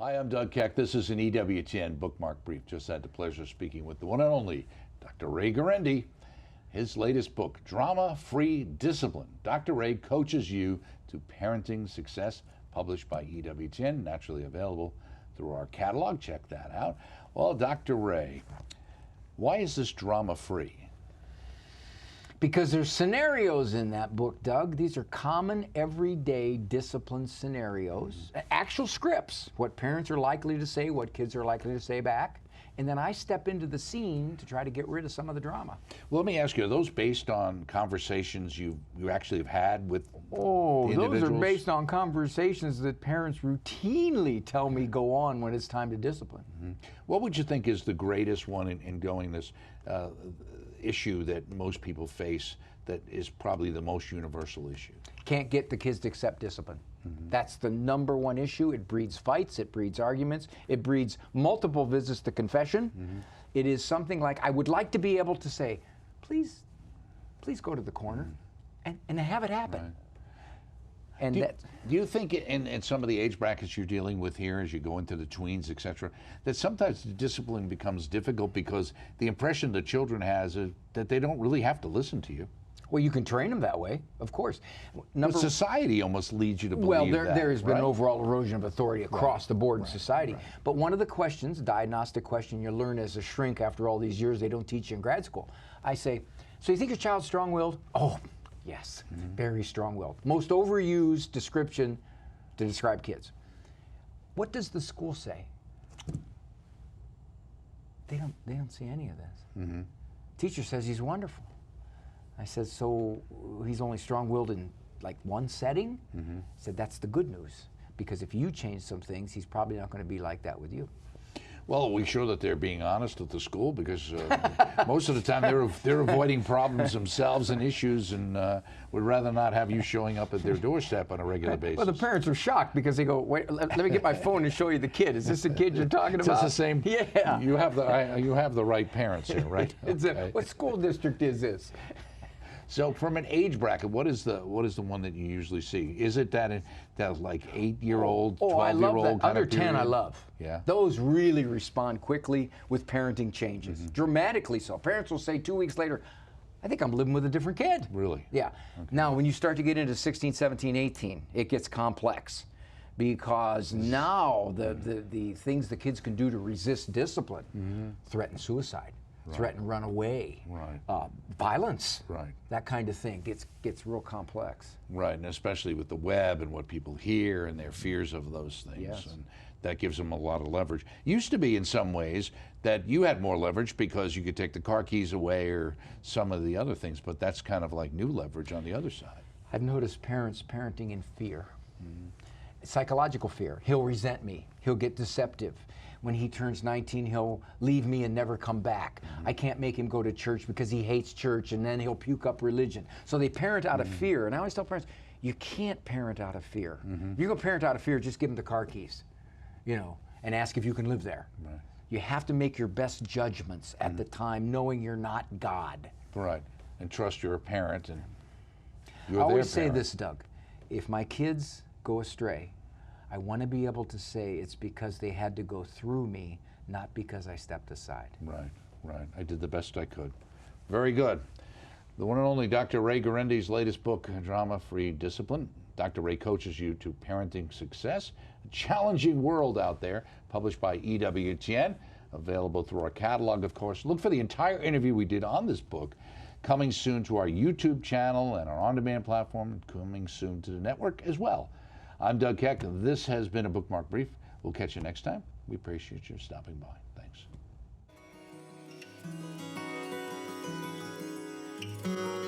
Hi, I'm Doug Keck. This is an EWTN Bookmark Brief. Just had the pleasure of speaking with the one and only Dr. Ray Guarendi. His latest book, Drama-Free Discipline. Dr. Ray coaches you to parenting success, published by EWTN, naturally available through our catalog. Check that out. Well, Dr. Ray, why is this drama-free? Because there's scenarios in that book, Doug. These are common, everyday discipline scenarios, actual scripts, what parents are likely to say, what kids are likely to say back. And then I step into the scene to try to get rid of some of the drama. Well, let me ask you, are those based on conversations you actually have had with those individuals? are based on conversations that parents routinely tell me go on when it's time to discipline. Mm-hmm. What would you think is the greatest one in going this issue that most people face that is probably the most universal issue? Can't get the kids to accept discipline. Mm-hmm. That's the number one issue. It breeds fights, it breeds arguments, it breeds multiple visits to confession. Mm-hmm. It is something like, I would like to be able to say, please go to the corner, and have it happen. Right. And do you think in some of the age brackets you're dealing with here as you go into the tweens, et cetera, that sometimes discipline becomes difficult because the impression the children has is that they don't really have to listen to you? Well, you can train them that way, of course. But society almost leads you to believe that. There has been right? an overall erosion of authority across the board in society. Right. But one of the questions, diagnostic question you learn as a shrink after all these years, they don't teach you in grad school. I say, so you think your child's strong-willed? Oh, yes, very strong-willed. Most overused description to describe kids. What does the school say? They don't see any of this. Mm-hmm. Teacher says he's wonderful. I said, so he's only strong-willed in like one setting? Mm-hmm. I said, that's the good news, because if you change some things, he's probably not going to be like that with you. Well, are we sure that they're being honest at the school? Because most of the time they're avoiding problems themselves and issues, and would rather not have you showing up at their doorstep on a regular basis. Well, the parents are shocked because they go, wait, let me get my phone and show you the kid. Is this the kid you're talking about? It's the same. Yeah. You have the right parents here, right? Okay. What school district is this? So, from an age bracket, what is the one that you usually see? Is it that like 8-year-old, 12-year-old? I love that. Under 10, I love. Yeah. Those really respond quickly with parenting changes, dramatically so. Parents will say 2 weeks later, I think I'm living with a different kid. Really? Yeah. Okay. Now, when you start to get into 16, 17, 18, it gets complex, because now the things the kids can do to resist discipline threaten suicide. Right. Threaten run away, right. Violence, right. That kind of thing gets real complex. Right, and especially with the web and what people hear and their fears of those things. Yes. And that gives them a lot of leverage. Used to be in some ways that you had more leverage because you could take the car keys away or some of the other things, but that's kind of like new leverage on the other side. I've noticed parents parenting in fear. Psychological fear. He'll resent me. He'll get deceptive. When he turns 19, he'll leave me and never come back. I can't make him go to church because he hates church, and then he'll puke up religion. So they parent out of fear. And I always tell parents, you can't parent out of fear. If you're going to parent out of fear, just give them the car keys, and ask if you can live there. Right. You have to make your best judgments at the time, knowing you're not God. Right, and trust you're a parent, and you're I always their say parent. this, Doug, if my kids go astray, I want to be able to say it's because they had to go through me, not because I stepped aside. Right. I did the best I could. Very good. The one and only Dr. Ray Guarendi's latest book, Drama-Free Discipline. Dr. Ray coaches you to parenting success. A challenging world out there, published by EWTN, available through our catalog, of course. Look for the entire interview we did on this book, coming soon to our YouTube channel and our on-demand platform, coming soon to the network as well. I'm Doug Keck. This has been a Bookmark Brief. We'll catch you next time. We appreciate you stopping by. Thanks.